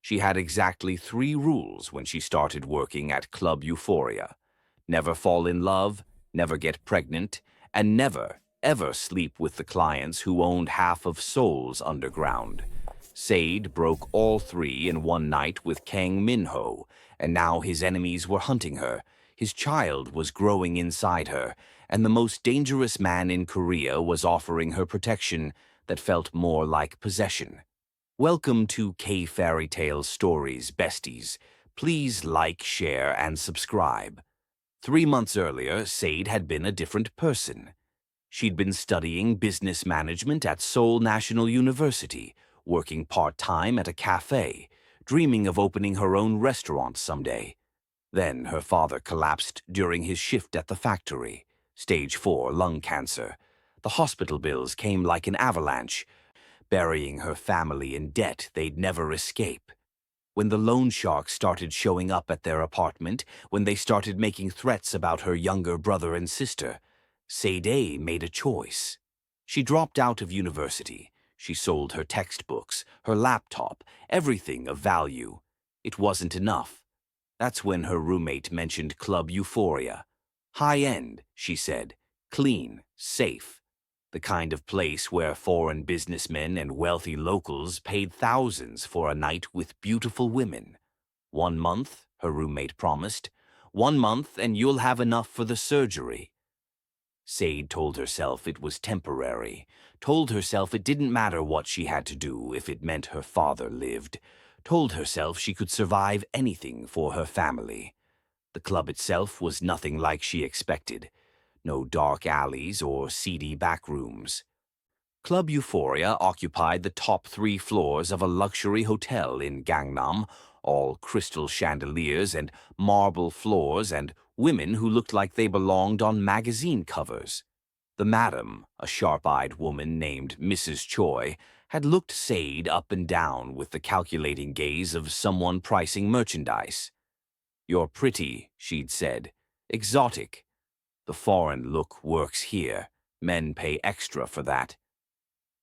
She had exactly 3 rules when she started working at Club Euphoria. Never fall in love, never get pregnant, and never, ever sleep with the clients who owned half of Seoul's underground. Sade broke all 3 in one night with Kang Minho, and now his enemies were hunting her. His child was growing inside her, and the most dangerous man in Korea was offering her protection that felt more like possession. Welcome to K-fairytales stories, besties. Please like, share, and subscribe. 3 months earlier, Sade had been a different person. She'd been studying business management at Seoul National University, working part-time at a cafe, dreaming of opening her own restaurant someday. Then her father collapsed during his shift at the factory. Stage 4 lung cancer. The hospital bills came like an avalanche, burying her family in debt they'd never escape. When the loan sharks started showing up at their apartment, when they started making threats about her younger brother and sister, Sade made a choice. She dropped out of university. She sold her textbooks, her laptop, everything of value. It wasn't enough. That's when her roommate mentioned Club Euphoria. High-end, she said. Clean, safe. The kind of place where foreign businessmen and wealthy locals paid thousands for a night with beautiful women. 1 month, her roommate promised. 1 month and you'll have enough for the surgery. Sade told herself it was temporary, told herself it didn't matter what she had to do if it meant her father lived, told herself she could survive anything for her family. The club itself was nothing like she expected. No dark alleys or seedy back rooms. Club Euphoria occupied the top 3 floors of a luxury hotel in Gangnam, all crystal chandeliers and marble floors and women who looked like they belonged on magazine covers. The madam, a sharp-eyed woman named Mrs. Choi, had looked Sade up and down with the calculating gaze of someone pricing merchandise. "You're pretty," she'd said. "Exotic. The foreign look works here. Men pay extra for that."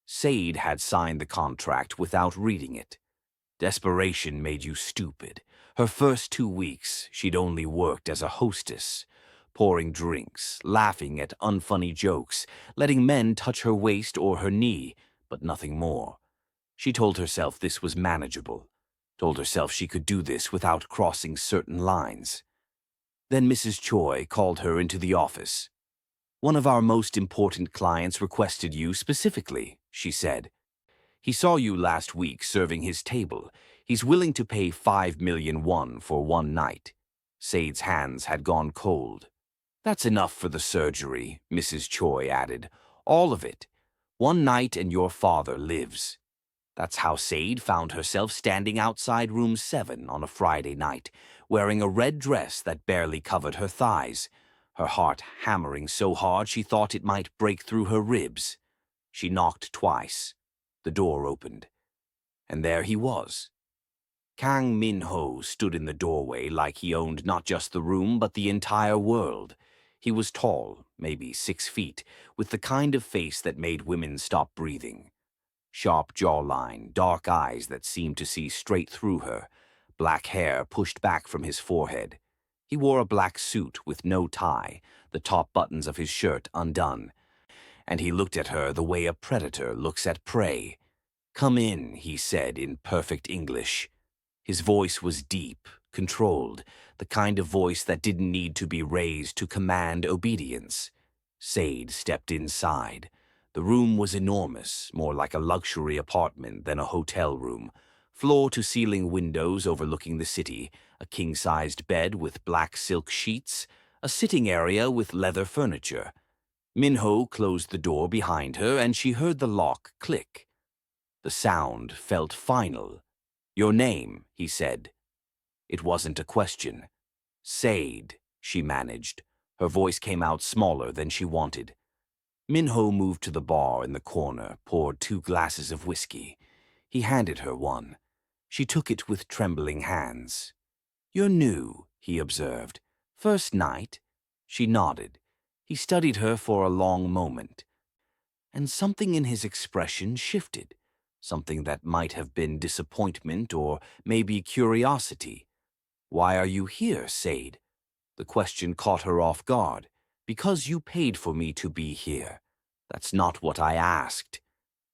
Sade had signed the contract without reading it. Desperation made you stupid. Her first 2 weeks, she'd only worked as a hostess, pouring drinks, laughing at unfunny jokes, letting men touch her waist or her knee, but nothing more. She told herself this was manageable, told herself she could do this without crossing certain lines. Then Mrs. Choi called her into the office. "One of our most important clients requested you specifically," she said. "He saw you last week serving his table. He's willing to pay 5 million won for 1 night. Sade's hands had gone cold. "That's enough for the surgery," Mrs. Choi added. "All of it. 1 night and your father lives." That's how Sade found herself standing outside room 7 on a Friday night, wearing a red dress that barely covered her thighs, her heart hammering so hard she thought it might break through her ribs. She knocked twice. The door opened. And there he was. Kang Minho stood in the doorway like he owned not just the room but the entire world. He was tall, maybe 6 feet, with the kind of face that made women stop breathing. Sharp jawline, dark eyes that seemed to see straight through her, black hair pushed back from his forehead. He wore a black suit with no tie, the top buttons of his shirt undone. And he looked at her the way a predator looks at prey. "Come in," he said in perfect English. His voice was deep, controlled, the kind of voice that didn't need to be raised to command obedience. Sade stepped inside. The room was enormous, more like a luxury apartment than a hotel room. Floor-to-ceiling windows overlooking the city, a king-sized bed with black silk sheets, a sitting area with leather furniture. Minho closed the door behind her and she heard the lock click. The sound felt final. "Your name," he said. It wasn't a question. "Sade," she managed. Her voice came out smaller than she wanted. Minho moved to the bar in the corner, poured 2 glasses of whiskey. He handed her one. She took it with trembling hands. "You're new," he observed. "First night?" She nodded. He studied her for a long moment. And something in his expression shifted. something that might have been disappointment or maybe curiosity. "Why are you here, Sade?" The question caught her off guard. "Because you paid for me to be here." "That's not what I asked."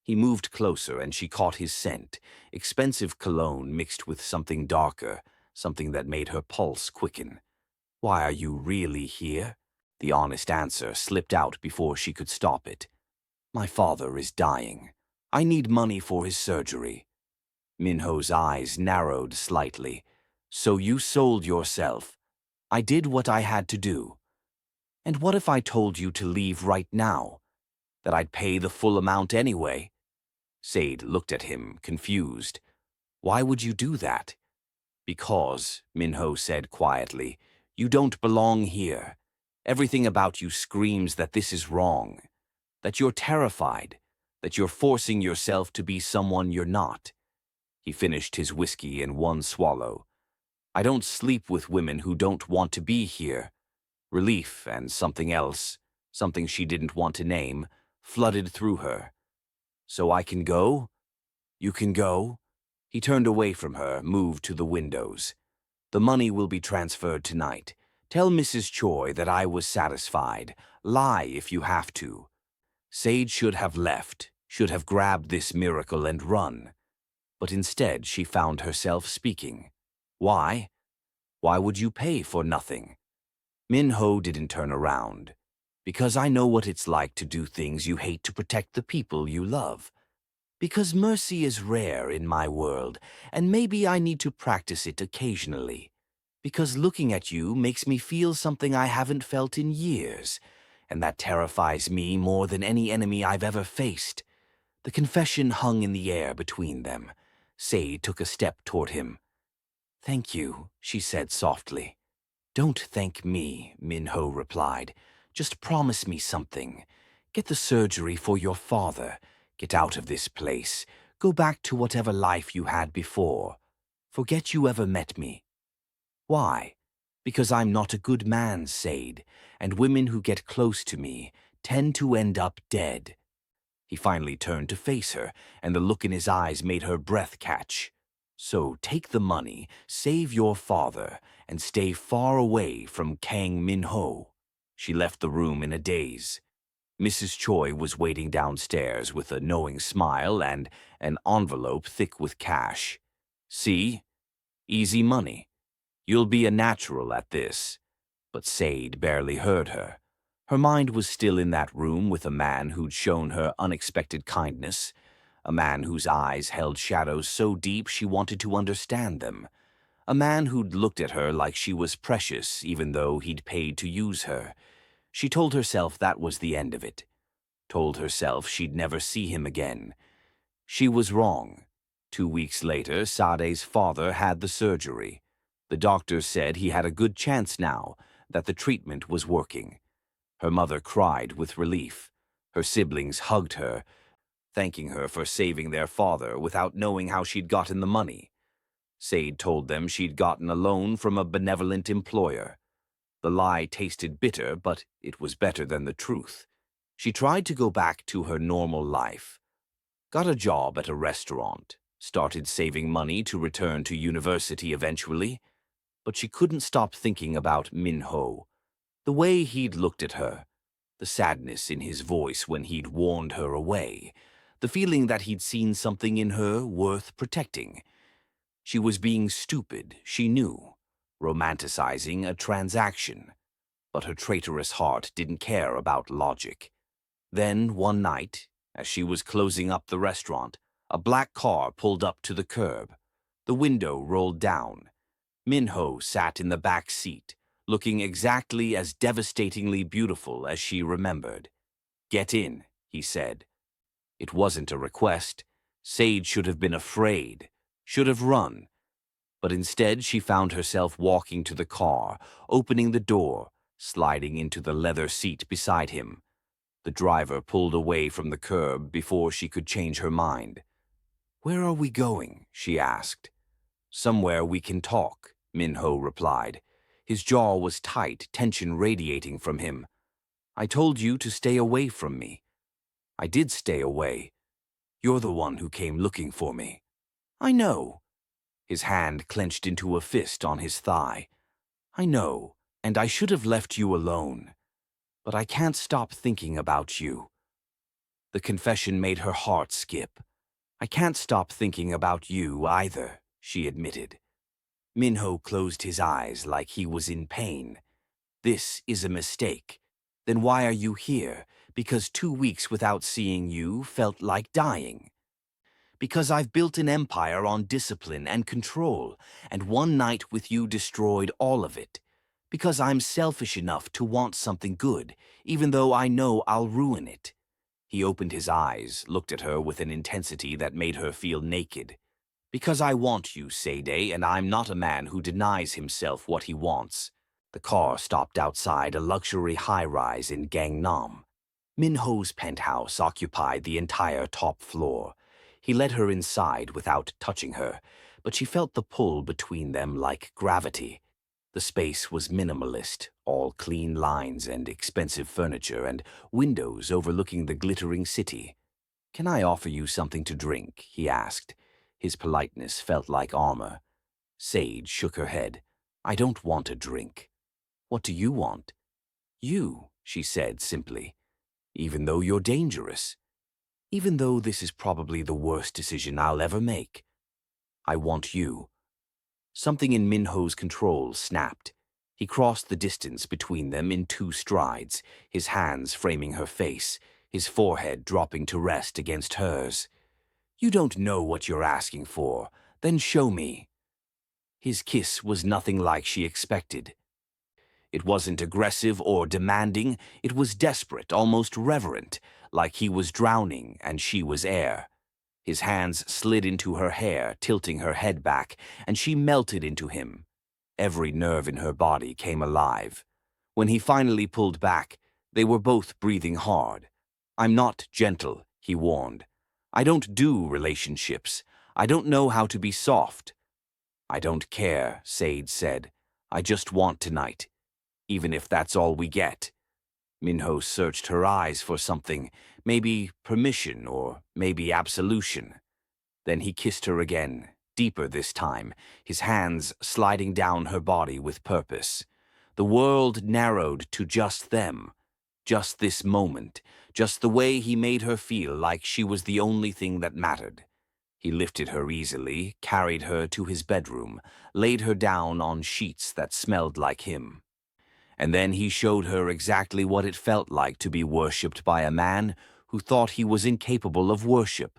He moved closer and she caught his scent, expensive cologne mixed with something darker, something that made her pulse quicken. "Why are you really here?" The honest answer slipped out before she could stop it. "My father is dying. I need money for his surgery." Minho's eyes narrowed slightly. "So you sold yourself." "I did what I had to do." "And what if I told you to leave right now? That I'd pay the full amount anyway?" Sade looked at him, confused. "Why would you do that?" "Because," Minho said quietly, "you don't belong here. Everything about you screams that this is wrong, that you're terrified, that you're forcing yourself to be someone you're not." He finished his whiskey in one swallow. "I don't sleep with women who don't want to be here." Relief and something else, something she didn't want to name, flooded through her. "So I can go?" "You can go." He turned away from her, moved to the windows. "The money will be transferred tonight. Tell Mrs. Choi that I was satisfied. Lie if you have to." Sade should have left, should have grabbed this miracle and run. But instead she found herself speaking. "Why? Why would you pay for nothing?" Minho didn't turn around. "Because I know what it's like to do things you hate to protect the people you love. Because mercy is rare in my world, and maybe I need to practice it occasionally. Because looking at you makes me feel something I haven't felt in years, and that terrifies me more than any enemy I've ever faced." The confession hung in the air between them. Sade took a step toward him. "Thank you," she said softly. "Don't thank me," Minho replied. "Just promise me something. Get the surgery for your father. Get out of this place. Go back to whatever life you had before. Forget you ever met me." "Why?" "Because I'm not a good man, Sade, and women who get close to me tend to end up dead." He finally turned to face her, and the look in his eyes made her breath catch. "So take the money, save your father, and stay far away from Kang Minho." She left the room in a daze. Mrs. Choi was waiting downstairs with a knowing smile and an envelope thick with cash. "See? Easy money. You'll be a natural at this." But Sade barely heard her. Her mind was still in that room with a man who'd shown her unexpected kindness, a man whose eyes held shadows so deep she wanted to understand them, a man who'd looked at her like she was precious even though he'd paid to use her. She told herself that was the end of it, told herself she'd never see him again. She was wrong. 2 weeks later, Sade's father had the surgery. The doctors said he had a good chance now, that the treatment was working. Her mother cried with relief. Her siblings hugged her, thanking her for saving their father without knowing how she'd gotten the money. Sade told them she'd gotten a loan from a benevolent employer. The lie tasted bitter, but it was better than the truth. She tried to go back to her normal life. Got a job at a restaurant, started saving money to return to university eventually. But she couldn't stop thinking about Minho. The way he'd looked at her, the sadness in his voice when he'd warned her away, the feeling that he'd seen something in her worth protecting. She was being stupid, she knew, romanticizing a transaction. But her traitorous heart didn't care about logic. Then, one night, as she was closing up the restaurant, a black car pulled up to the curb. The window rolled down. Minho sat in the back seat, looking exactly as devastatingly beautiful as she remembered. "Get in," he said. It wasn't a request. Sade should have been afraid, should have run. But instead she found herself walking to the car, opening the door, sliding into the leather seat beside him. The driver pulled away from the curb before she could change her mind. "Where are we going?" she asked. "Somewhere we can talk," Minho replied. His jaw was tight, tension radiating from him. "I told you to stay away from me." "I did stay away." You're the one who came looking for me. I know. His hand clenched into a fist on his thigh. I know, and I should have left you alone. But I can't stop thinking about you. The confession made her heart skip. I can't stop thinking about you either, she admitted. Minho closed his eyes like he was in pain. This is a mistake. Then why are you here? Because 2 weeks without seeing you felt like dying. Because I've built an empire on discipline and control, and one night with you destroyed all of it. Because I'm selfish enough to want something good, even though I know I'll ruin it. He opened his eyes, looked at her with an intensity that made her feel naked. Because I want you, Sadie, and I'm not a man who denies himself what he wants. The car stopped outside a luxury high-rise in Gangnam. Minho's penthouse occupied the entire top floor. He led her inside without touching her, but she felt the pull between them like gravity. The space was minimalist, all clean lines and expensive furniture and windows overlooking the glittering city. "Can I offer you something to drink?" he asked. His politeness felt like armor. Sage shook her head. "I don't want a drink." "What do you want?" "You," she said simply. "Even though you're dangerous. Even though this is probably the worst decision I'll ever make. I want you." Something in Minho's control snapped. He crossed the distance between them in 2 strides, his hands framing her face, his forehead dropping to rest against hers. "You don't know what you're asking for. Then show me." His kiss was nothing like she expected. It wasn't aggressive or demanding, it was desperate, almost reverent, like he was drowning and she was air. His hands slid into her hair, tilting her head back, and she melted into him. Every nerve in her body came alive. When he finally pulled back, they were both breathing hard. "I'm not gentle," he warned. "I don't do relationships. I don't know how to be soft." "I don't care," Sade said. "I just want tonight. Even if that's all we get." Minho searched her eyes for something, maybe permission or maybe absolution. Then he kissed her again, deeper this time, his hands sliding down her body with purpose. The world narrowed to just them, just this moment, just the way he made her feel like she was the only thing that mattered. He lifted her easily, carried her to his bedroom, laid her down on sheets that smelled like him. And then he showed her exactly what it felt like to be worshipped by a man who thought he was incapable of worship.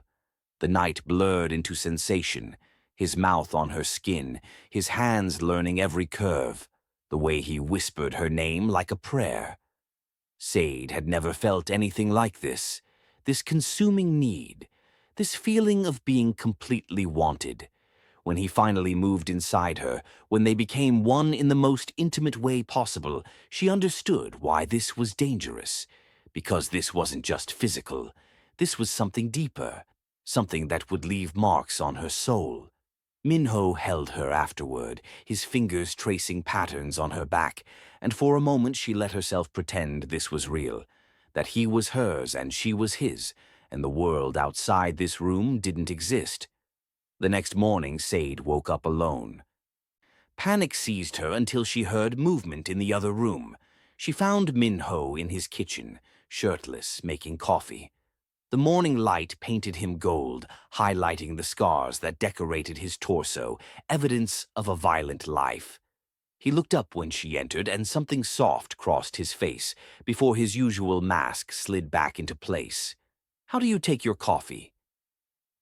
The night blurred into sensation, his mouth on her skin, his hands learning every curve, the way he whispered her name like a prayer. Sade had never felt anything like this consuming need, this feeling of being completely wanted. When he finally moved inside her, when they became one in the most intimate way possible, she understood why this was dangerous. Because this wasn't just physical. This was something deeper, something that would leave marks on her soul. Minho held her afterward, his fingers tracing patterns on her back, and for a moment she let herself pretend this was real, that he was hers and she was his, and the world outside this room didn't exist. The next morning, Sade woke up alone. Panic seized her until she heard movement in the other room. She found Minho in his kitchen, shirtless, making coffee. The morning light painted him gold, highlighting the scars that decorated his torso, evidence of a violent life. He looked up when she entered, and something soft crossed his face before his usual mask slid back into place. "How do you take your coffee?"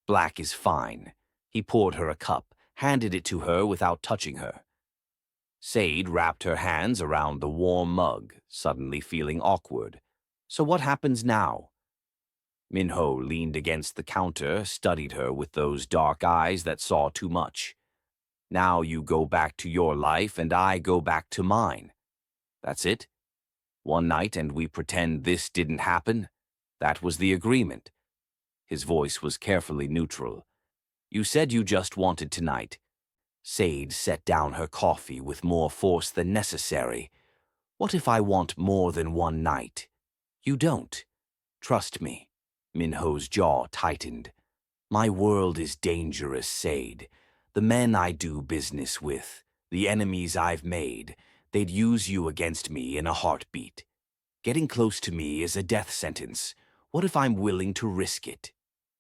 "Black is fine." He poured her a cup, handed it to her without touching her. Sade wrapped her hands around the warm mug, suddenly feeling awkward. "So what happens now?" Minho leaned against the counter, studied her with those dark eyes that saw too much. "Now you go back to your life and I go back to mine. That's it? One night and we pretend this didn't happen? That was the agreement." His voice was carefully neutral. "You said you just wanted tonight." Sade set down her coffee with more force than necessary. "What if I want more than one night?" "You don't. Trust me." Minho's jaw tightened. My world is dangerous, Sade. The men I do business with, the enemies I've made, they'd use you against me in a heartbeat. Getting close to me is a death sentence. What if I'm willing to risk it?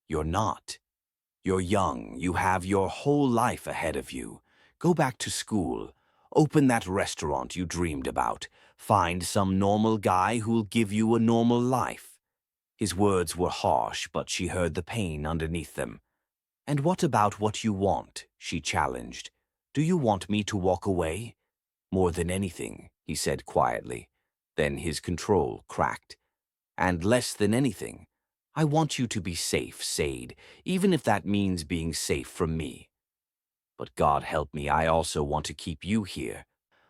You're not. You're young. You have your whole life ahead of you. Go back to school. Open that restaurant you dreamed about. Find some normal guy who'll give you a normal life. His words were harsh, but she heard the pain underneath them. And what about what you want? She challenged. Do you want me to walk away? More than anything, he said quietly. Then his control cracked. And less than anything, I want you to be safe, Sade, even if that means being safe from me. But God help me, I also want to keep you here,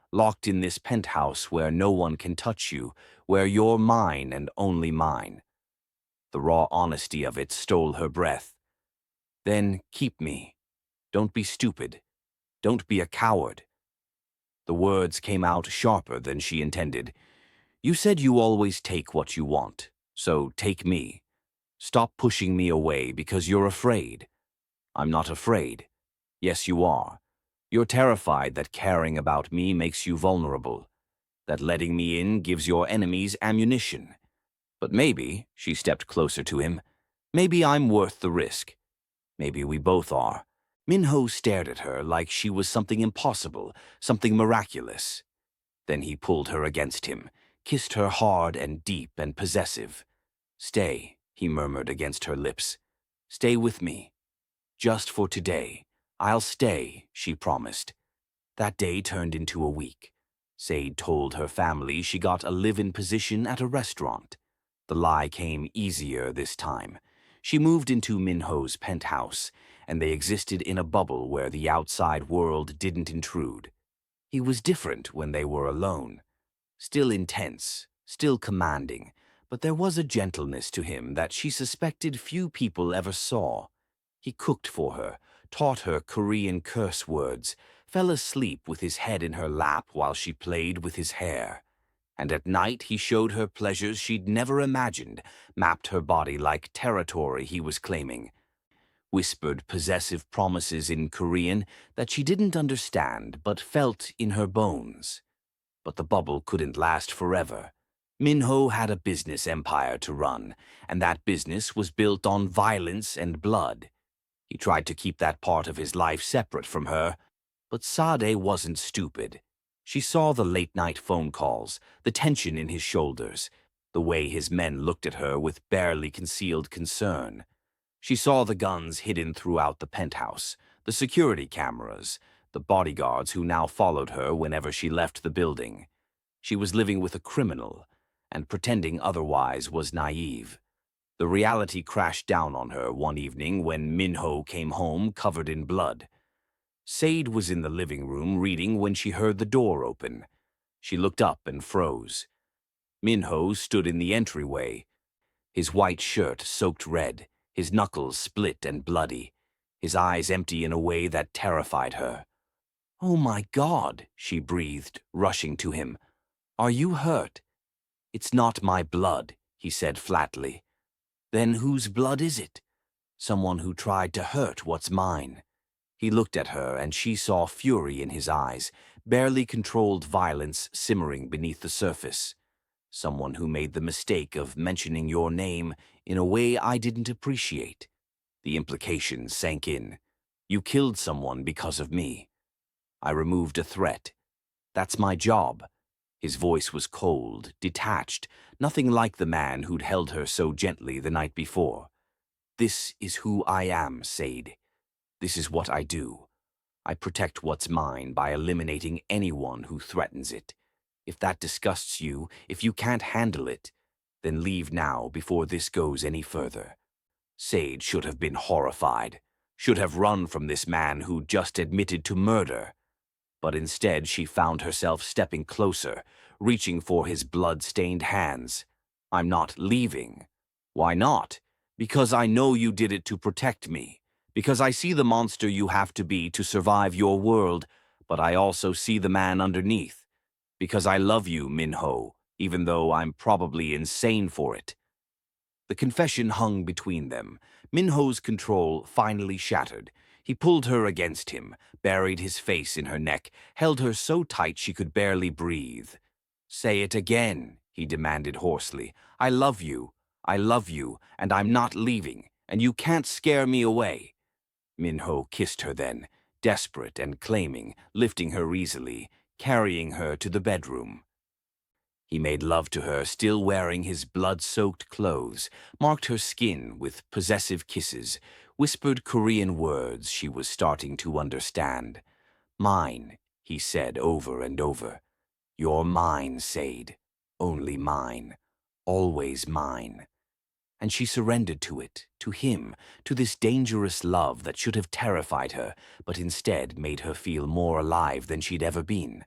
locked in this penthouse where no one can touch you, where you're mine and only mine. The raw honesty of it stole her breath. Then keep me. Don't be stupid. Don't be a coward. The words came out sharper than she intended. You said you always take what you want, so take me. Stop pushing me away because you're afraid. I'm not afraid. Yes, you are. You're terrified that caring about me makes you vulnerable, that letting me in gives your enemies ammunition. But maybe, she stepped closer to him, maybe I'm worth the risk. Maybe we both are. Minho stared at her like she was something impossible, something miraculous. Then he pulled her against him, kissed her hard and deep and possessive. Stay, he murmured against her lips. Stay with me. Just for today. I'll stay, she promised. That day turned into a week. Sade told her family she got a live-in position at a restaurant. The lie came easier this time. She moved into Minho's penthouse, and they existed in a bubble where the outside world didn't intrude. He was different when they were alone. Still intense, still commanding, but there was a gentleness to him that she suspected few people ever saw. He cooked for her, taught her Korean curse words, fell asleep with his head in her lap while she played with his hair. And at night he showed her pleasures she'd never imagined, mapped her body like territory he was claiming, whispered possessive promises in Korean that she didn't understand but felt in her bones. But the bubble couldn't last forever. Minho had a business empire to run, and that business was built on violence and blood. He tried to keep that part of his life separate from her, but Sade wasn't stupid. She saw the late-night phone calls, the tension in his shoulders, the way his men looked at her with barely concealed concern. She saw the guns hidden throughout the penthouse, the security cameras, the bodyguards who now followed her whenever she left the building. She was living with a criminal, and pretending otherwise was naive. The reality crashed down on her one evening when Minho came home covered in blood. Sade was in the living room reading when she heard the door open. She looked up and froze. Minho stood in the entryway, his white shirt soaked red, his knuckles split and bloody, his eyes empty in a way that terrified her. "Oh my God," she breathed, rushing to him. "Are you hurt?" "It's not my blood," he said flatly. "Then whose blood is it?" "Someone who tried to hurt what's mine." He looked at her and she saw fury in his eyes, barely controlled violence simmering beneath the surface. "Someone who made the mistake of mentioning your name in a way I didn't appreciate." The implication sank in. "You killed someone because of me." "I removed a threat. That's my job." His voice was cold, detached, nothing like the man who'd held her so gently the night before. "This is who I am, Sade. This is what I do. I protect what's mine by eliminating anyone who threatens it. If that disgusts you, if you can't handle it, then leave now before this goes any further." Sade should have been horrified, should have run from this man who just admitted to murder. But instead she found herself stepping closer, reaching for his blood-stained hands. "I'm not leaving." "Why not?" "Because I know you did it to protect me. Because I see the monster you have to be to survive your world, but I also see the man underneath. Because I love you, Minho, even though I'm probably insane for it." The confession hung between them, Minho's control finally shattered. He pulled her against him, buried his face in her neck, held her so tight she could barely breathe. "Say it again," he demanded hoarsely. "I love you. I love you, and I'm not leaving, and you can't scare me away." Minho kissed her then, desperate and claiming, lifting her easily, carrying her to the bedroom. He made love to her, still wearing his blood-soaked clothes, marked her skin with possessive kisses, whispered Korean words she was starting to understand. "Mine," he said over and over. "You're mine, Sade. Only mine. Always mine." And she surrendered to it, to him, to this dangerous love that should have terrified her, but instead made her feel more alive than she'd ever been.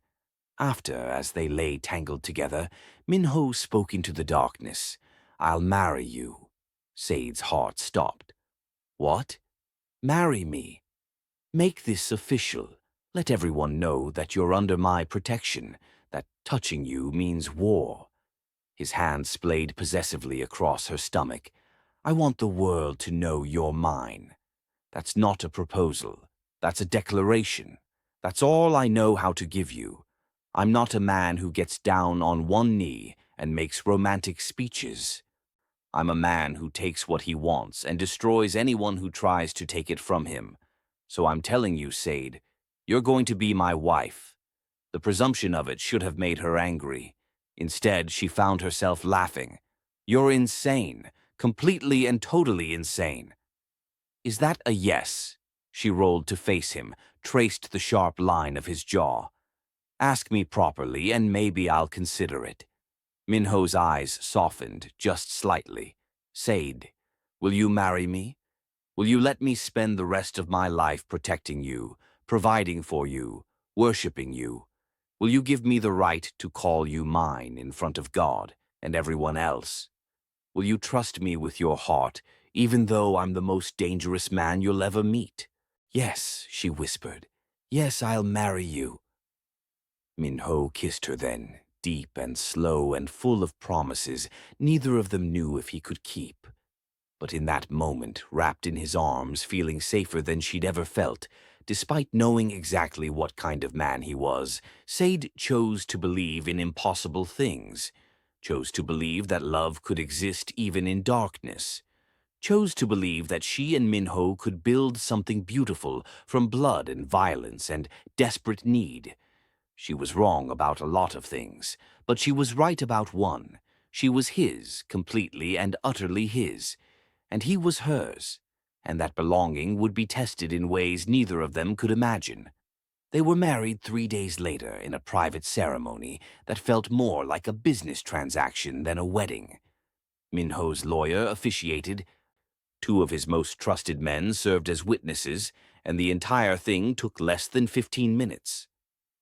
After, as they lay tangled together, Minho spoke into the darkness. "I'll marry you." Sade's heart stopped. "What? Marry me? Make this official. Let everyone know that you're under my protection, that touching you means war." His hand splayed possessively across her stomach. "I want the world to know you're mine. That's not a proposal. That's a declaration. That's all I know how to give you. I'm not a man who gets down on one knee and makes romantic speeches. I'm a man who takes what he wants and destroys anyone who tries to take it from him. So I'm telling you, Sade, you're going to be my wife." The presumption of it should have made her angry. Instead, she found herself laughing. "You're insane, completely and totally insane." "Is that a yes?" She rolled to face him, traced the sharp line of his jaw. "Ask me properly, and maybe I'll consider it." Minho's eyes softened just slightly. "Sade, will you marry me? Will you let me spend the rest of my life protecting you, providing for you, worshipping you? Will you give me the right to call you mine in front of God and everyone else? Will you trust me with your heart, even though I'm the most dangerous man you'll ever meet?" "Yes," she whispered. "Yes, I'll marry you." Minho kissed her then, deep and slow and full of promises neither of them knew if he could keep. But in that moment, wrapped in his arms, feeling safer than she'd ever felt, despite knowing exactly what kind of man he was, Sade chose to believe in impossible things, chose to believe that love could exist even in darkness, chose to believe that she and Minho could build something beautiful from blood and violence and desperate need. She was wrong about a lot of things, but she was right about one. She was his, completely and utterly his, and he was hers, and that belonging would be tested in ways neither of them could imagine. They were married 3 days later in a private ceremony that felt more like a business transaction than a wedding. Minho's lawyer officiated. 2 of his most trusted men served as witnesses, and the entire thing took less than 15 minutes.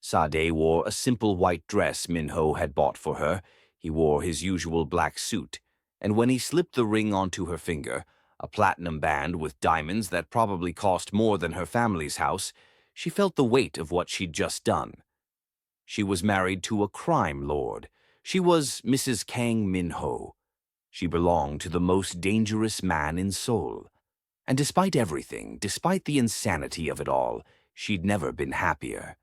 Sade wore a simple white dress Minho had bought for her. He wore his usual black suit, and when he slipped the ring onto her finger, a platinum band with diamonds that probably cost more than her family's house, she felt the weight of what she'd just done. She was married to a crime lord. She was Mrs. Kang Minho. She belonged to the most dangerous man in Seoul. And despite everything, despite the insanity of it all, she'd never been happier.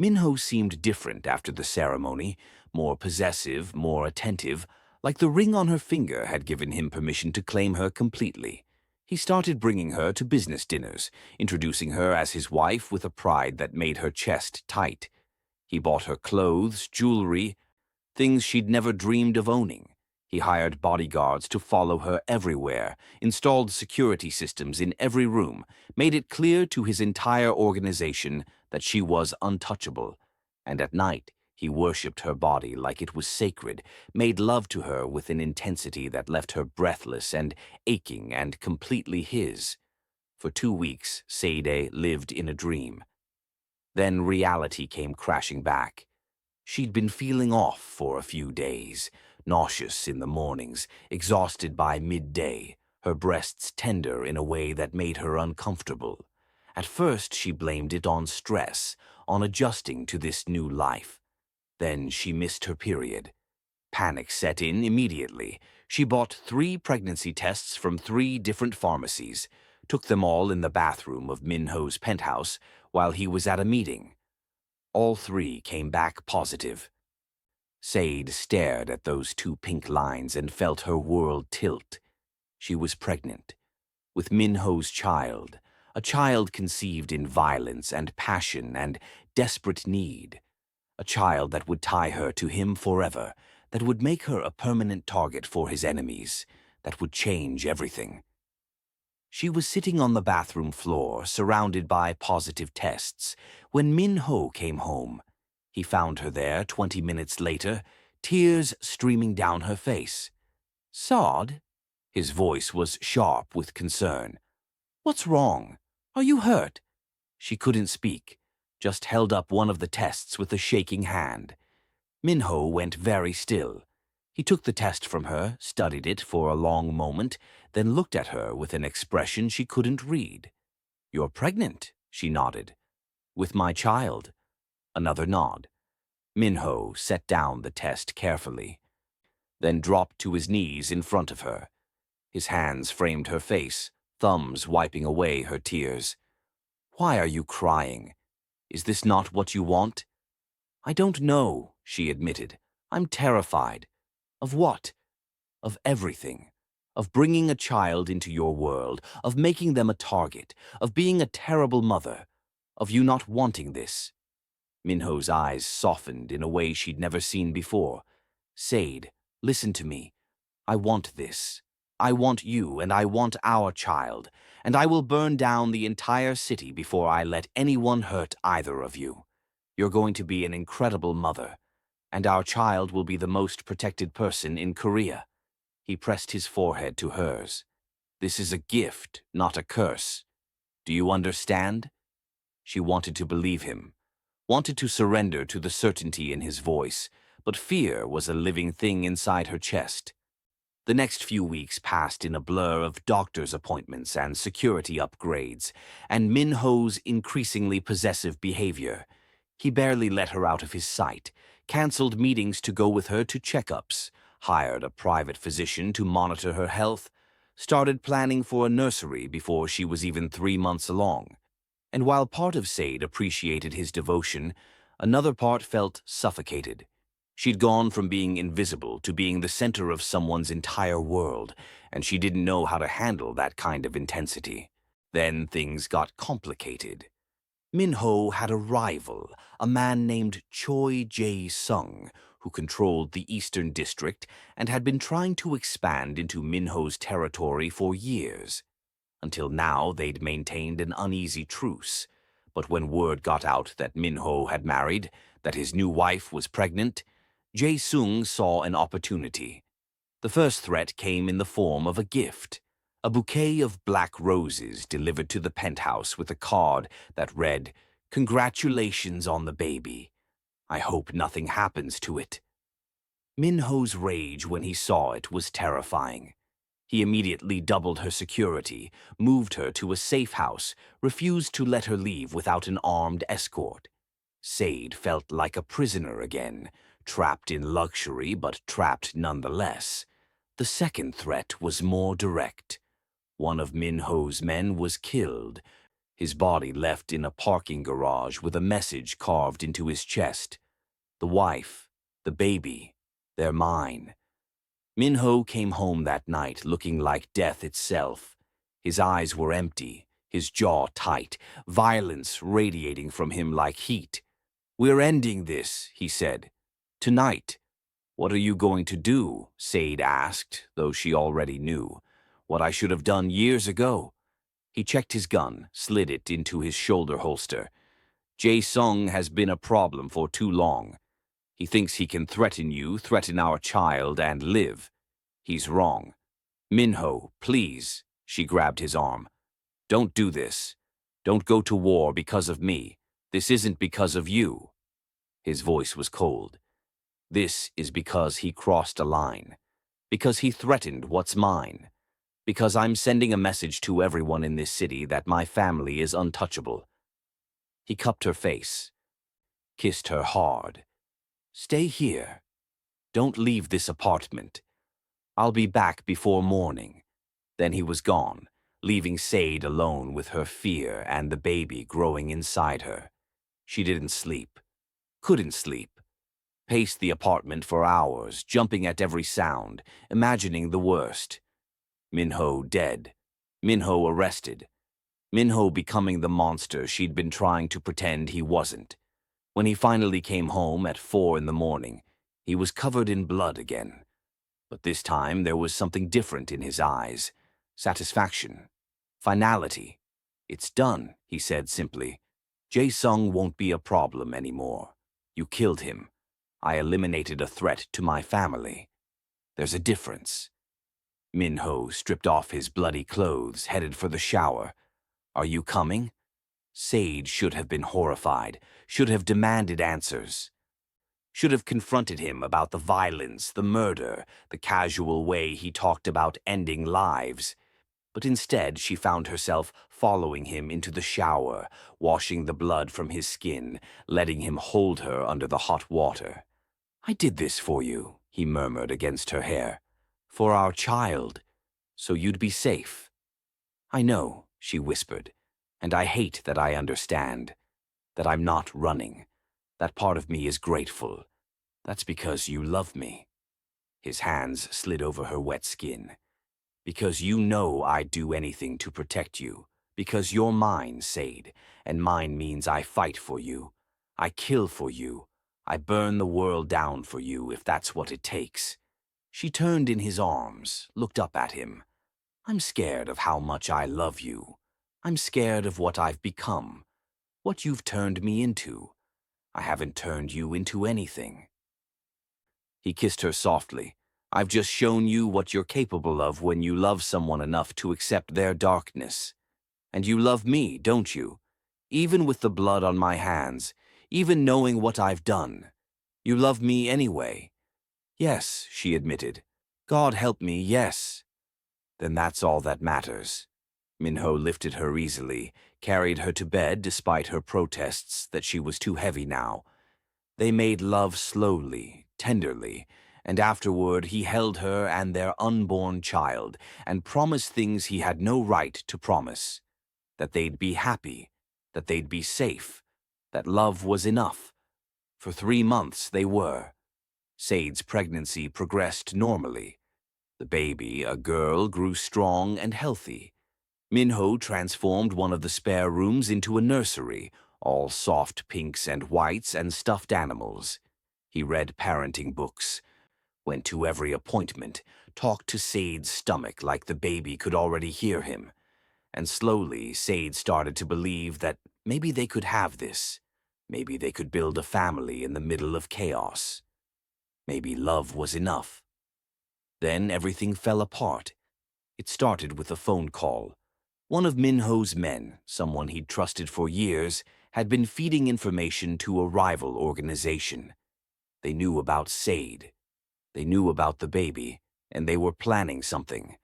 Minho seemed different after the ceremony, more possessive, more attentive, like the ring on her finger had given him permission to claim her completely. He started bringing her to business dinners, introducing her as his wife with a pride that made her chest tight. He bought her clothes, jewelry, things she'd never dreamed of owning. He hired bodyguards to follow her everywhere, installed security systems in every room, made it clear to his entire organization that she was untouchable. And at night, he worshipped her body like it was sacred, made love to her with an intensity that left her breathless and aching and completely his. For 2 weeks, Sade lived in a dream. Then reality came crashing back. She'd been feeling off for a few days, nauseous in the mornings, exhausted by midday, her breasts tender in a way that made her uncomfortable. At first, she blamed it on stress, on adjusting to this new life. Then she missed her period. Panic set in immediately. She bought 3 pregnancy tests from 3 different pharmacies, took them all in the bathroom of Minho's penthouse while he was at a meeting. All 3 came back positive. Sade stared at those 2 pink lines and felt her world tilt. She was pregnant, with Minho's child, a child conceived in violence and passion and desperate need, a child that would tie her to him forever, that would make her a permanent target for his enemies, that would change everything. She was sitting on the bathroom floor, surrounded by positive tests, when Minho came home. He found her there 20 minutes later, tears streaming down her face. "Sod?" His voice was sharp with concern. "What's wrong? Are you hurt?" She couldn't speak, just held up one of the tests with a shaking hand. Minho went very still. He took the test from her, studied it for a long moment, then looked at her with an expression she couldn't read. "You're pregnant," she nodded. "With my child." Another nod. Minho set down the test carefully, then dropped to his knees in front of her. His hands framed her face, thumbs wiping away her tears. "Why are you crying? Is this not what you want?" "I don't know," she admitted. "I'm terrified." "Of what?" "Of everything. Of bringing a child into your world, of making them a target, of being a terrible mother, of you not wanting this." Minho's eyes softened in a way she'd never seen before. "Sade, listen to me. I want this. I want you, and I want our child, and I will burn down the entire city before I let anyone hurt either of you. You're going to be an incredible mother, and our child will be the most protected person in Korea." He pressed his forehead to hers. "This is a gift, not a curse. Do you understand?" She wanted to believe him, wanted to surrender to the certainty in his voice, but fear was a living thing inside her chest. The next few weeks passed in a blur of doctor's appointments and security upgrades, and Minho's increasingly possessive behavior. He barely let her out of his sight, canceled meetings to go with her to checkups, hired a private physician to monitor her health, started planning for a nursery before she was even 3 months along. And while part of Sade appreciated his devotion, another part felt suffocated. She'd gone from being invisible to being the center of someone's entire world, and she didn't know how to handle that kind of intensity. Then things got complicated. Minho had a rival, a man named Choi Jae-sung, who controlled the Eastern District and had been trying to expand into Minho's territory for years. Until now, they'd maintained an uneasy truce. But when word got out that Minho had married, that his new wife was pregnant, Jae-sung saw an opportunity. The first threat came in the form of a gift, a bouquet of black roses delivered to the penthouse with a card that read, "Congratulations on the baby. I hope nothing happens to it." Minho's rage when he saw it was terrifying. He immediately doubled her security, moved her to a safe house, refused to let her leave without an armed escort. Sade felt like a prisoner again, trapped in luxury but trapped nonetheless. The second threat was more direct. One of Minho's men was killed, his body left in a parking garage with a message carved into his chest. "The wife, the baby, they're mine." Minho came home that night looking like death itself. His eyes were empty, his jaw tight, violence radiating from him like heat. "We're ending this," he said. "Tonight." "What are you going to do?" Sade asked, though she already knew. "What I should have done years ago." He checked his gun, slid it into his shoulder holster. "Jae-sung has been a problem for too long. He thinks he can threaten you, threaten our child, and live. He's wrong. Minho, please." She grabbed his arm. "Don't do this. Don't go to war because of me. This isn't because of you." His voice was cold. "This is because he crossed a line. Because he threatened what's mine. Because I'm sending a message to everyone in this city that my family is untouchable." He cupped her face, kissed her hard. "Stay here. Don't leave this apartment. I'll be back before morning." Then he was gone, leaving Sade alone with her fear and the baby growing inside her. She didn't sleep, couldn't sleep, paced the apartment for hours, jumping at every sound, imagining the worst. Minho dead, Minho arrested, Minho becoming the monster she'd been trying to pretend he wasn't. When he finally came home at 4 in the morning, he was covered in blood again. But this time there was something different in his eyes. Satisfaction. Finality. "It's done," he said simply. "Jae-sung won't be a problem anymore. You killed him. I eliminated a threat to my family. There's a difference." Minho stripped off his bloody clothes, headed for the shower. "Are you coming?" Sade should have been horrified, should have demanded answers. Should have confronted him about the violence, the murder, the casual way he talked about ending lives. But instead, she found herself following him into the shower, washing the blood from his skin, letting him hold her under the hot water. "I did this for you," he murmured against her hair. "For our child, so you'd be safe." "I know," she whispered, "and I hate that I understand, that I'm not running. That part of me is grateful. That's because you love me." His hands slid over her wet skin. "Because you know I'd do anything to protect you. Because you're mine, Sade, and mine means I fight for you. I kill for you. I burn the world down for you if that's what it takes." She turned in his arms, looked up at him. "I'm scared of how much I love you. I'm scared of what I've become, what you've turned me into. I haven't turned you into anything." He kissed her softly. "I've just shown you what you're capable of when you love someone enough to accept their darkness. And you love me, don't you? Even with the blood on my hands, even knowing what I've done. You love me anyway." "Yes," she admitted. "God help me, yes." "Then that's all that matters." Minho lifted her easily, carried her to bed despite her protests that she was too heavy now. They made love slowly, tenderly, and afterward he held her and their unborn child and promised things he had no right to promise. That they'd be happy, that they'd be safe, that love was enough. For 3 months they were. Sade's pregnancy progressed normally. The baby, a girl, grew strong and healthy. Minho transformed one of the spare rooms into a nursery, all soft pinks and whites and stuffed animals. He read parenting books, went to every appointment, talked to Sade's stomach like the baby could already hear him. And slowly, Sade started to believe that maybe they could have this. Maybe they could build a family in the middle of chaos. Maybe love was enough. Then everything fell apart. It started with a phone call. One of Minho's men, someone he'd trusted for years, had been feeding information to a rival organization. They knew about Sade. They knew about the baby, and they were planning something.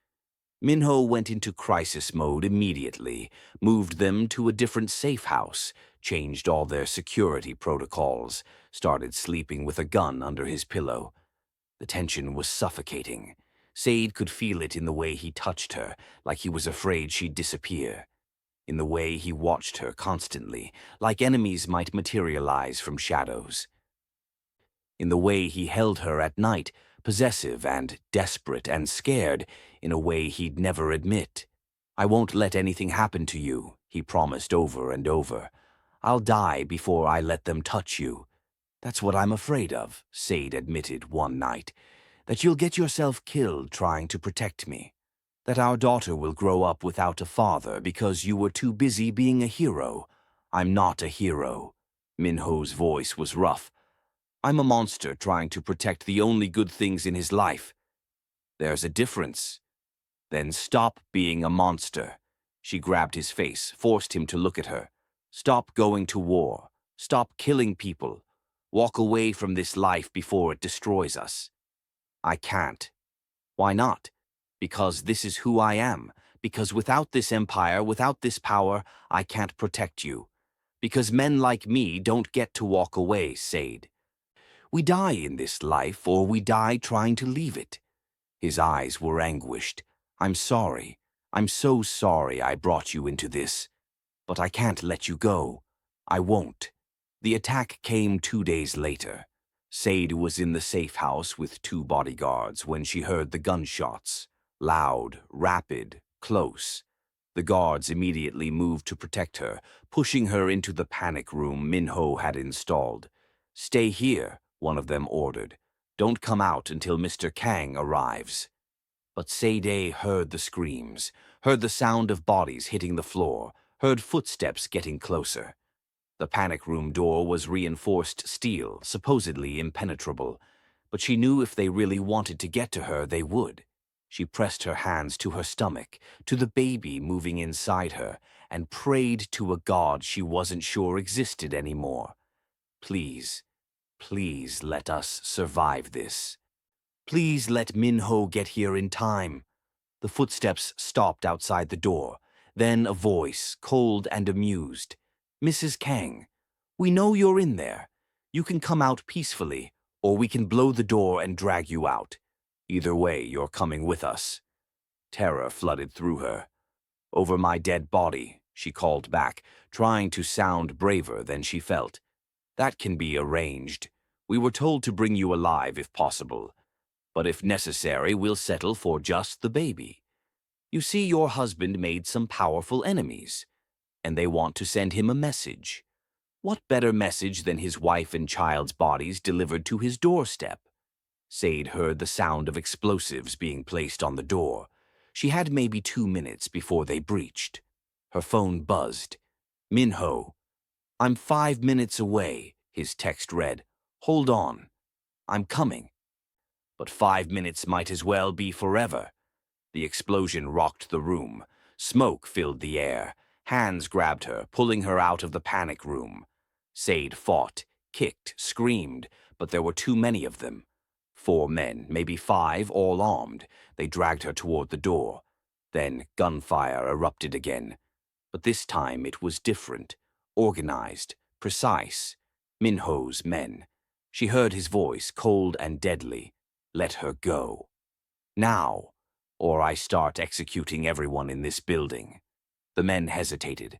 Minho went into crisis mode immediately, moved them to a different safe house, changed all their security protocols, started sleeping with a gun under his pillow. The tension was suffocating. Sade could feel it in the way he touched her, like he was afraid she'd disappear. In the way he watched her constantly, like enemies might materialize from shadows. In the way he held her at night, possessive and desperate and scared, in a way he'd never admit. "I won't let anything happen to you," he promised over and over. "I'll die before I let them touch you." "That's what I'm afraid of," Sade admitted one night. "That you'll get yourself killed trying to protect me. That our daughter will grow up without a father because you were too busy being a hero. I'm not a hero." Minho's voice was rough. "I'm a monster trying to protect the only good things in his life." "There's a difference." "Then stop being a monster." She grabbed his face, forced him to look at her. "Stop going to war. Stop killing people. Walk away from this life before it destroys us." "I can't." "Why not?" "Because this is who I am. Because without this empire, without this power, I can't protect you. Because men like me don't get to walk away, Sade. We die in this life, or we die trying to leave it. His eyes were anguished. I'm sorry. I'm so sorry I brought you into this. But I can't let you go. I won't. The attack came 2 days later. Sade was in the safe house with 2 bodyguards when she heard the gunshots. Loud, rapid, close. The guards immediately moved to protect her, pushing her into the panic room Minho had installed. Stay here, one of them ordered. Don't come out until Mr. Kang arrives. But Sade heard the screams, heard the sound of bodies hitting the floor, heard footsteps getting closer. The panic room door was reinforced steel, supposedly impenetrable, but she knew if they really wanted to get to her, they would. She pressed her hands to her stomach, to the baby moving inside her, and prayed to a god she wasn't sure existed anymore. Please, please let us survive this. Please let Minho get here in time. The footsteps stopped outside the door. Then a voice, cold and amused. Mrs. Kang, we know you're in there. You can come out peacefully, or we can blow the door and drag you out. Either way, you're coming with us. Terror flooded through her. Over my dead body, she called back, trying to sound braver than she felt. That can be arranged. We were told to bring you alive if possible. But if necessary, we'll settle for just the baby. You see, your husband made some powerful enemies, and they want to send him a message. What better message than his wife and child's bodies delivered to his doorstep? Sade heard the sound of explosives being placed on the door. She had maybe 2 minutes before they breached. Her phone buzzed. Minho. I'm 5 minutes away, his text read. Hold on. I'm coming. But 5 minutes might as well be forever. The explosion rocked the room. Smoke filled the air. Hands grabbed her, pulling her out of the panic room. Sade fought, kicked, screamed, but there were too many of them. 4 men, maybe 5, all armed. They dragged her toward the door. Then gunfire erupted again. But this time it was different, organized, precise. Minho's men. She heard his voice, cold and deadly. Let her go. Now, or I start executing everyone in this building. The men hesitated.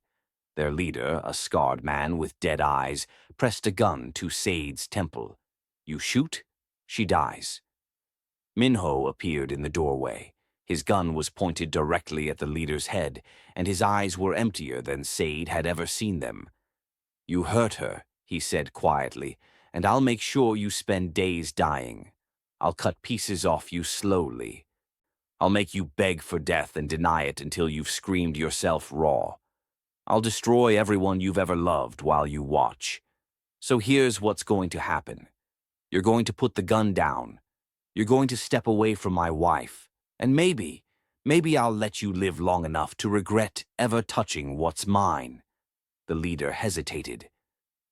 Their leader, a scarred man with dead eyes, pressed a gun to Sade's temple. You shoot, she dies. Minho appeared in the doorway. His gun was pointed directly at the leader's head, and his eyes were emptier than Sade had ever seen them. You hurt her, he said quietly, and I'll make sure you spend days dying. I'll cut pieces off you slowly. I'll make you beg for death and deny it until you've screamed yourself raw. I'll destroy everyone you've ever loved while you watch. So here's what's going to happen. You're going to put the gun down. You're going to step away from my wife. And maybe I'll let you live long enough to regret ever touching what's mine. The leader hesitated.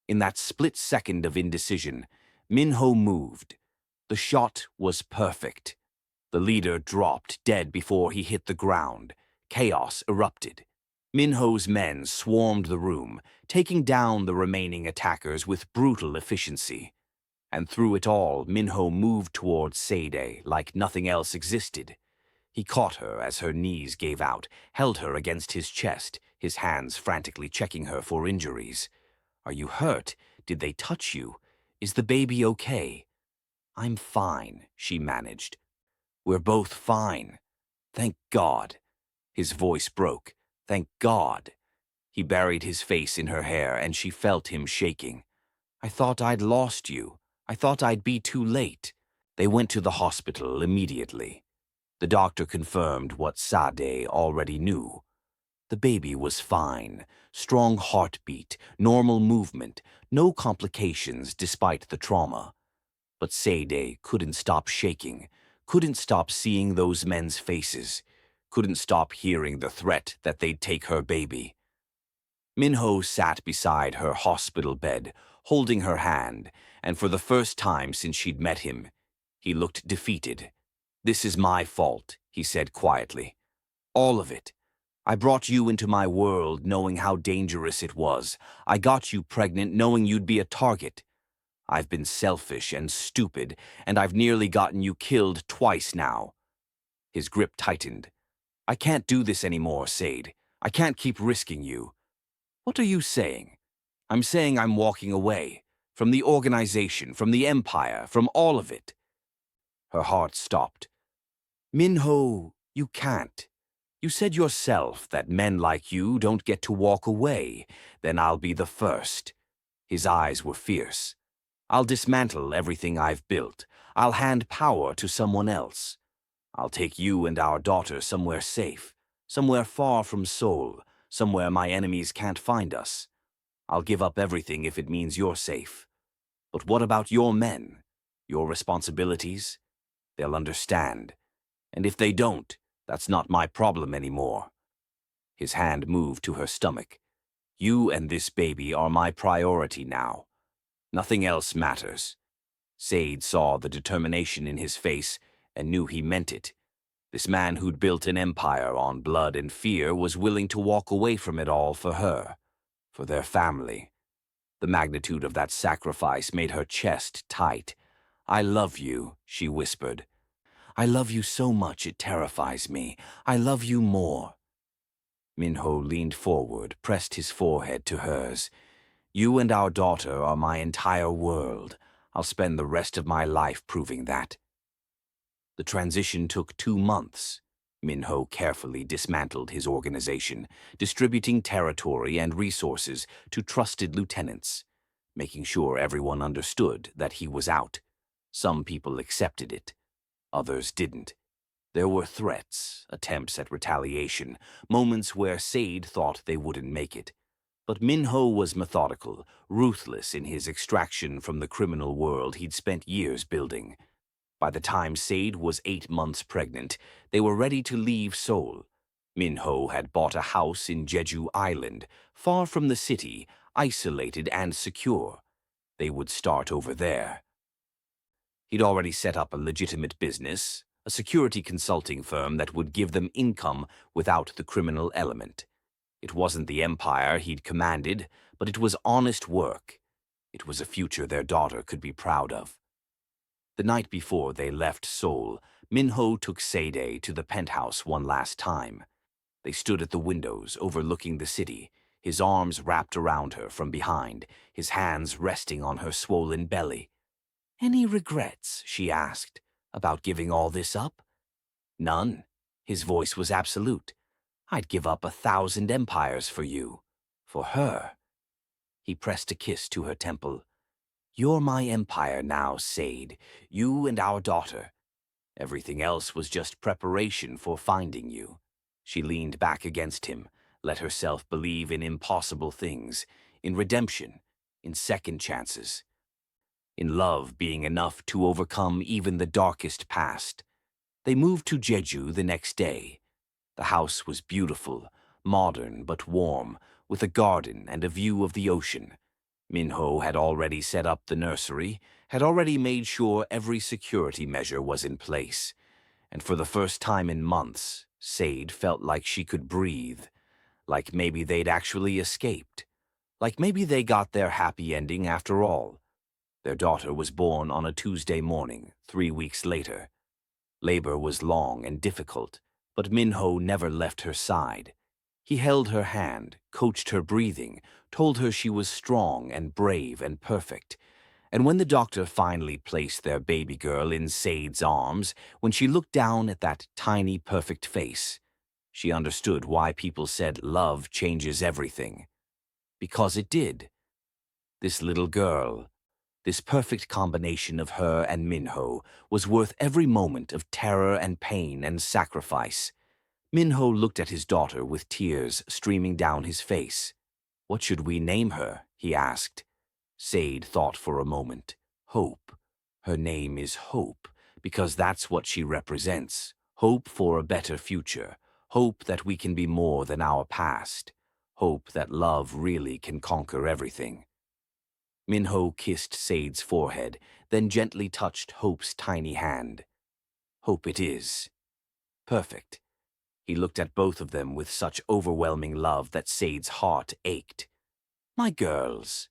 In that split second of indecision, Minho moved. The shot was perfect. The leader dropped dead before he hit the ground. Chaos erupted. Minho's men swarmed the room, taking down the remaining attackers with brutal efficiency. And through it all, Minho moved towards Sade like nothing else existed. He caught her as her knees gave out, held her against his chest, his hands frantically checking her for injuries. Are you hurt? Did they touch you? Is the baby okay? I'm fine, she managed. We're both fine. Thank God. His voice broke. Thank God. He buried his face in her hair, and she felt him shaking. I thought I'd lost you. I thought I'd be too late. They went to the hospital immediately. The doctor confirmed what Sade already knew. The baby was fine. Strong heartbeat, normal movement, no complications despite the trauma. But Sade couldn't stop shaking, couldn't stop seeing those men's faces, couldn't stop hearing the threat that they'd take her baby. Minho sat beside her hospital bed, holding her hand, and for the first time since she'd met him, he looked defeated. This is my fault, he said quietly. All of it. I brought you into my world knowing how dangerous it was. I got you pregnant knowing you'd be a target. I've been selfish and stupid, and I've nearly gotten you killed twice now. His grip tightened. I can't do this anymore, Sade. I can't keep risking you. What are you saying? I'm saying I'm walking away. From the organization, from the empire, from all of it. Her heart stopped. Minho, you can't. You said yourself that men like you don't get to walk away. Then I'll be the first. His eyes were fierce. I'll dismantle everything I've built. I'll hand power to someone else. I'll take you and our daughter somewhere safe, somewhere far from Seoul, somewhere my enemies can't find us. I'll give up everything if it means you're safe. But what about your men? Your responsibilities? They'll understand. And if they don't, that's not my problem anymore. His hand moved to her stomach. You and this baby are my priority now. Nothing else matters. Sade saw the determination in his face and knew he meant it. This man who'd built an empire on blood and fear was willing to walk away from it all for her, for their family. The magnitude of that sacrifice made her chest tight. I love you, she whispered. I love you so much it terrifies me. I love you more. Minho leaned forward, pressed his forehead to hers. You and our daughter are my entire world. I'll spend the rest of my life proving that. The transition took 2 months. Minho carefully dismantled his organization, distributing territory and resources to trusted lieutenants, making sure everyone understood that he was out. Some people accepted it. Others didn't. There were threats, attempts at retaliation, moments where Sade thought they wouldn't make it. But Minho was methodical, ruthless in his extraction from the criminal world he'd spent years building. By the time Sade was 8 months pregnant, they were ready to leave Seoul. Minho had bought a house in Jeju Island, far from the city, isolated and secure. They would start over there. He'd already set up a legitimate business, a security consulting firm that would give them income without the criminal element. It wasn't the empire he'd commanded, but it was honest work. It was a future their daughter could be proud of. The night before they left Seoul, Minho took Sade to the penthouse one last time. They stood at the windows overlooking the city, his arms wrapped around her from behind, his hands resting on her swollen belly. Any regrets, she asked, about giving all this up? None. His voice was absolute. I'd give up 1,000 empires for you. For her. He pressed a kiss to her temple. You're my empire now, Sade. You and our daughter. Everything else was just preparation for finding you. She leaned back against him, let herself believe in impossible things, in redemption, in second chances. In love being enough to overcome even the darkest past. They moved to Jeju the next day. The house was beautiful, modern but warm, with a garden and a view of the ocean. Minho had already set up the nursery, had already made sure every security measure was in place. And for the first time in months, Sade felt like she could breathe. Like maybe they'd actually escaped. Like maybe they got their happy ending after all. Their daughter was born on a Tuesday morning, 3 weeks later. Labor was long and difficult, but Minho never left her side. He held her hand, coached her breathing, told her she was strong and brave and perfect. And when the doctor finally placed their baby girl in Sade's arms, when she looked down at that tiny, perfect face, she understood why people said love changes everything. Because it did. This little girl, this perfect combination of her and Minho, was worth every moment of terror and pain and sacrifice. Minho looked at his daughter with tears streaming down his face. What should we name her? He asked. Sade thought for a moment. Hope. Her name is Hope, because that's what she represents. Hope for a better future. Hope that we can be more than our past. Hope that love really can conquer everything. Minho kissed Sade's forehead, then gently touched Hope's tiny hand. Hope it is. Perfect. He looked at both of them with such overwhelming love that Sade's heart ached. My girls,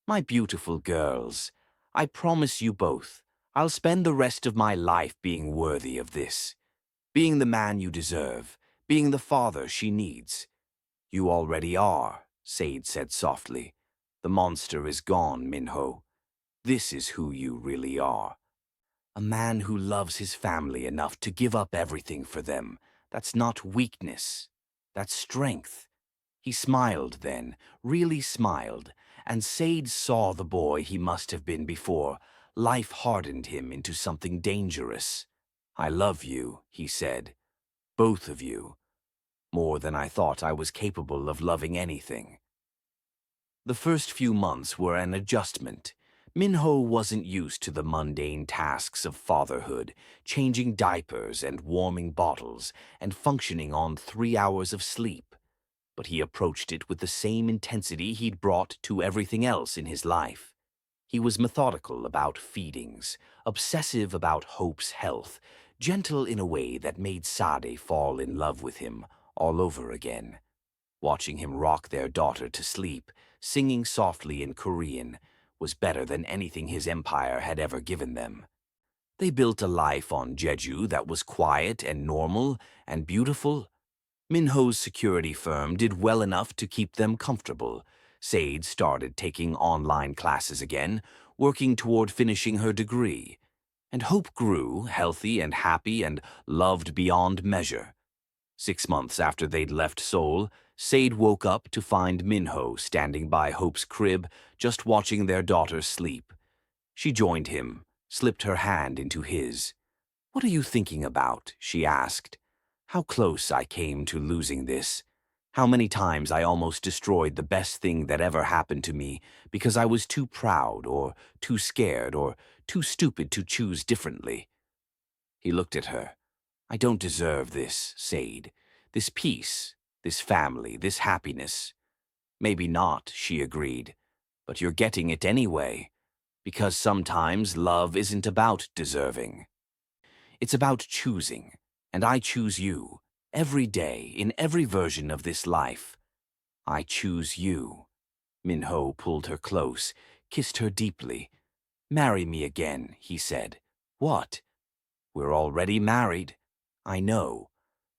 my beautiful girls, I promise you both, I'll spend the rest of my life being worthy of this. being the man you deserve, being the father she needs. You already are, Sade said softly. The monster is gone, Minho. This is who you really are. A man who loves his family enough to give up everything for them. That's not weakness. That's strength. He smiled then, really smiled, and Sade saw the boy he must have been before. Life hardened him into something dangerous. I love you, he said. Both of you. More than I thought I was capable of loving anything. The first few months were an adjustment. Minho wasn't used to the mundane tasks of fatherhood, changing diapers and warming bottles, and functioning on 3 hours of sleep. But he approached it with the same intensity he'd brought to everything else in his life. He was methodical about feedings, obsessive about Hope's health, gentle in a way that made Sade fall in love with him all over again. Watching him rock their daughter to sleep, singing softly in Korean, was better than anything his empire had ever given them. They built a life on Jeju that was quiet and normal and beautiful. Minho's security firm did well enough to keep them comfortable. Sade started taking online classes again, working toward finishing her degree. And Hope grew, healthy and happy and loved beyond measure. 6 months after they'd left Seoul, Sade woke up to find Minho standing by Hope's crib, just watching their daughter sleep. She joined him, slipped her hand into his. "What are you thinking about?" she asked. "How close I came to losing this. How many times I almost destroyed the best thing that ever happened to me because I was too proud or too scared or too stupid to choose differently." He looked at her. "I don't deserve this, Sade. This peace, this family, this happiness." "Maybe not," she agreed. "But you're getting it anyway. Because sometimes love isn't about deserving. It's about choosing. And I choose you, every day, in every version of this life. I choose you." Minho pulled her close, kissed her deeply. "Marry me again," he said. "What?" "We're already married." "I know.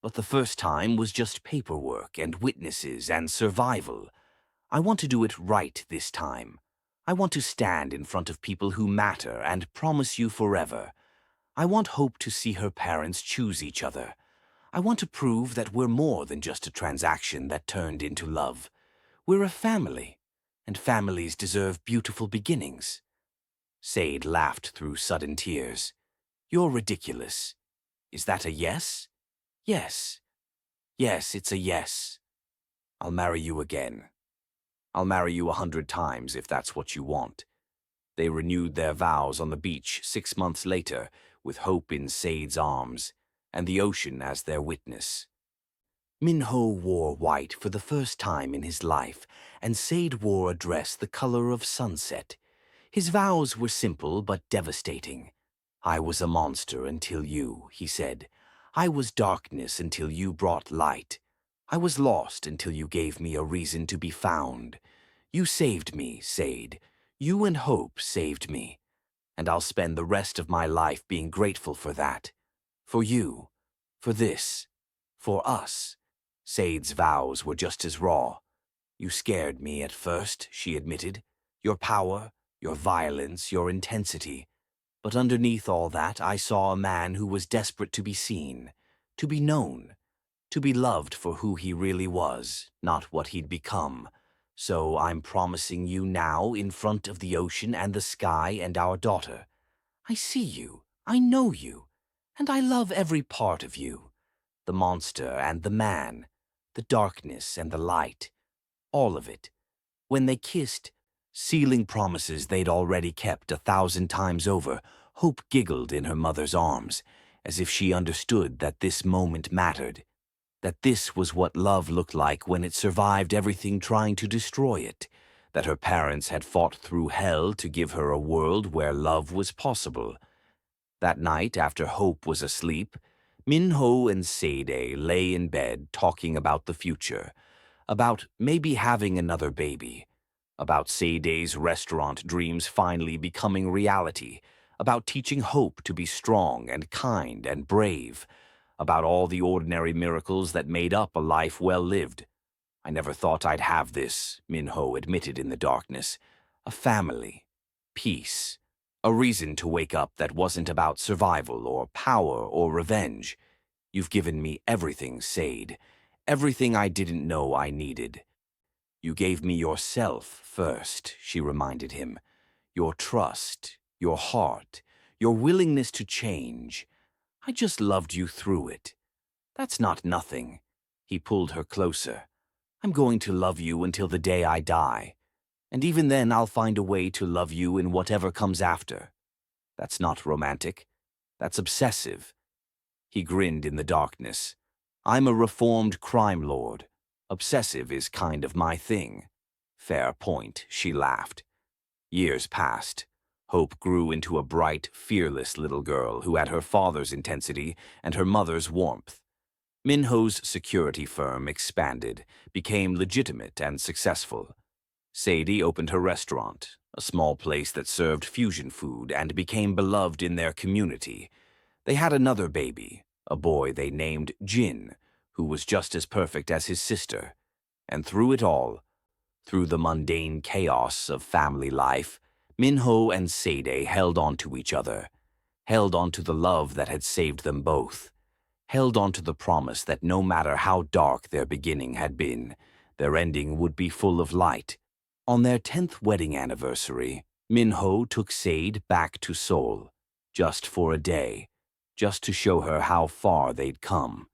But the first time was just paperwork and witnesses and survival. I want to do it right this time. I want to stand in front of people who matter and promise you forever. I want Hope to see her parents choose each other. I want to prove that we're more than just a transaction that turned into love. We're a family, and families deserve beautiful beginnings." Sade laughed through sudden tears. "You're ridiculous. Is that a yes?" "Yes. Yes, it's a yes. I'll marry you again. I'll marry you 100 times if that's what you want." They renewed their vows on the beach 6 months later, with Hope in Sade's arms, and the ocean as their witness. Minho wore white for the first time in his life, and Sade wore a dress the color of sunset. His vows were simple but devastating. "I was a monster until you," he said. "I was darkness until you brought light. I was lost until you gave me a reason to be found. You saved me, Sade. You and Hope saved me. And I'll spend the rest of my life being grateful for that. For you. For this. For us." Sade's vows were just as raw. "You scared me at first," she admitted. "Your power, your violence, your intensity. But underneath all that, I saw a man who was desperate to be seen, to be known, to be loved for who he really was, not what he'd become. So I'm promising you now in front of the ocean and the sky and our daughter. I see you, I know you, and I love every part of you. The monster and the man, the darkness and the light, all of it." When they kissed, sealing promises they'd already kept 1,000 times over, Hope giggled in her mother's arms, as if she understood that this moment mattered, that this was what love looked like when it survived everything trying to destroy it, that her parents had fought through hell to give her a world where love was possible. That night, after Hope was asleep, Minho and Sade lay in bed talking about the future, about maybe having another baby, about Sade's restaurant dreams finally becoming reality, about teaching Hope to be strong and kind and brave, about all the ordinary miracles that made up a life well lived. I never thought I'd have this, Minho admitted in the darkness. A family, peace, a reason to wake up that wasn't about survival or power or revenge. You've given me everything, Sade. Everything I didn't know I needed. You gave me yourself first, she reminded him. Your trust, your heart, your willingness to change. I just loved you through it. That's not nothing. He pulled her closer. I'm going to love you until the day I die. And even then I'll find a way to love you in whatever comes after. That's not romantic. That's obsessive. He grinned in the darkness. I'm a reformed crime lord. Obsessive is kind of my thing. Fair point, she laughed. Years passed. Hope grew into a bright, fearless little girl who had her father's intensity and her mother's warmth. Minho's security firm expanded, became legitimate and successful. Sadie opened her restaurant, a small place that served fusion food and became beloved in their community. They had another baby, a boy they named Jin, who was just as perfect as his sister. And through it all, through the mundane chaos of family life, Minho and Sadie held on to each other, held on to the love that had saved them both, held on to the promise that no matter how dark their beginning had been, their ending would be full of light. On their 10th wedding anniversary, Minho took Sade back to Seoul, just for a day, just to show her how far they'd come.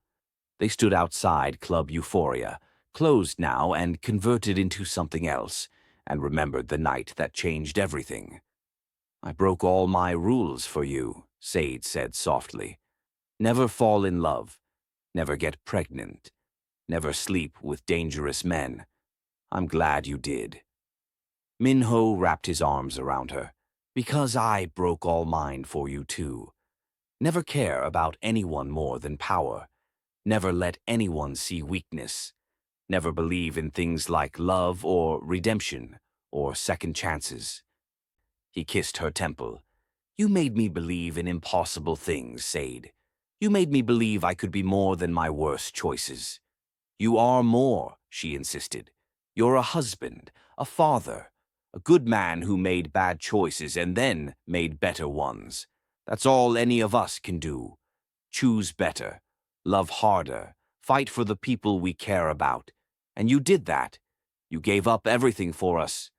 They stood outside Club Euphoria, closed now and converted into something else, and remembered the night that changed everything. I broke all my rules for you, Sade said softly. Never fall in love, never get pregnant, never sleep with dangerous men. I'm glad you did. Minho wrapped his arms around her. Because I broke all mine for you too. Never care about anyone more than power. Never let anyone see weakness. Never believe in things like love or redemption or second chances. He kissed her temple. You made me believe in impossible things, Sade. You made me believe I could be more than my worst choices. You are more, she insisted. You're a husband, a father, a good man who made bad choices and then made better ones. That's all any of us can do. Choose better, love harder, fight for the people we care about. And you did that. You gave up everything for us.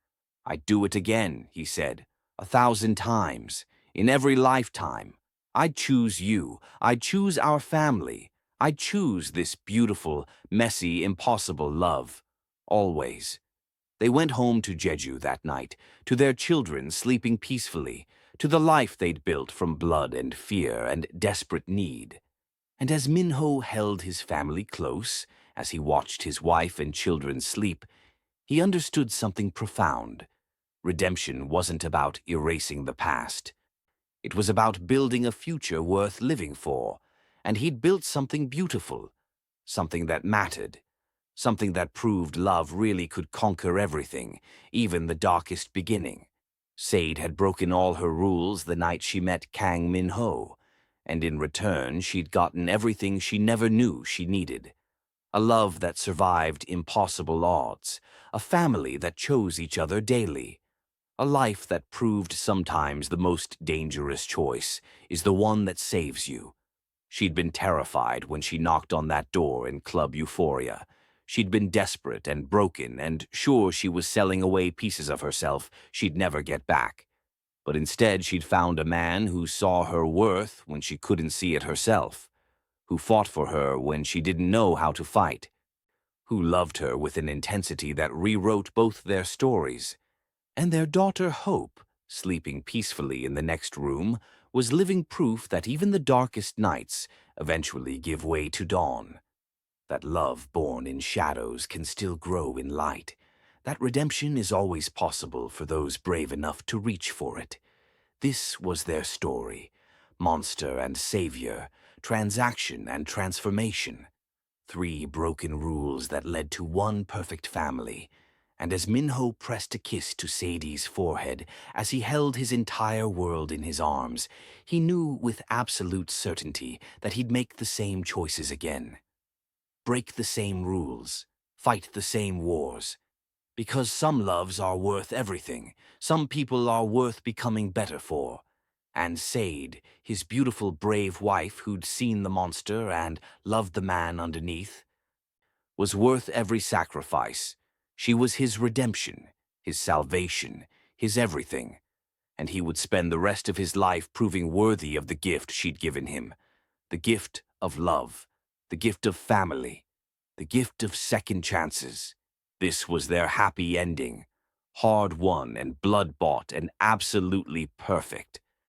I'd do it again, he said, 1,000 times, in every lifetime. I'd choose you. I'd choose our family. I'd choose this beautiful, messy, impossible love. Always. They went home to Jeju that night, to their children sleeping peacefully, to the life they'd built from blood and fear and desperate need. And as Minho held his family close, as he watched his wife and children sleep, he understood something profound. Redemption wasn't about erasing the past. It was about building a future worth living for, and he'd built something beautiful, something that mattered, something that proved love really could conquer everything, even the darkest beginning. Sade had broken all her rules the night she met Kang Minho, and in return she'd gotten everything she never knew she needed. A love that survived impossible odds, a family that chose each other daily, a life that proved sometimes the most dangerous choice is the one that saves you. She'd been terrified when she knocked on that door in Club Euphoria. She'd been desperate and broken and sure she was selling away pieces of herself she'd never get back. But instead she'd found a man who saw her worth when she couldn't see it herself, who fought for her when she didn't know how to fight, who loved her with an intensity that rewrote both their stories. And their daughter Hope, sleeping peacefully in the next room, was living proof that even the darkest nights eventually give way to dawn. That love born in shadows can still grow in light. That redemption is always possible for those brave enough to reach for it. This was their story. Monster and savior, transaction and transformation. 3 broken rules that led to one perfect family. And as Minho pressed a kiss to Sadie's forehead, as he held his entire world in his arms, he knew with absolute certainty that he'd make the same choices again. Break the same rules, fight the same wars. Because some loves are worth everything, some people are worth becoming better for. And Sade, his beautiful brave wife who'd seen the monster and loved the man underneath, was worth every sacrifice. She was his redemption, his salvation, his everything, and he would spend the rest of his life proving worthy of the gift she'd given him, the gift of love, the gift of family, the gift of second chances. This was their happy ending, hard-won and blood-bought and absolutely perfect.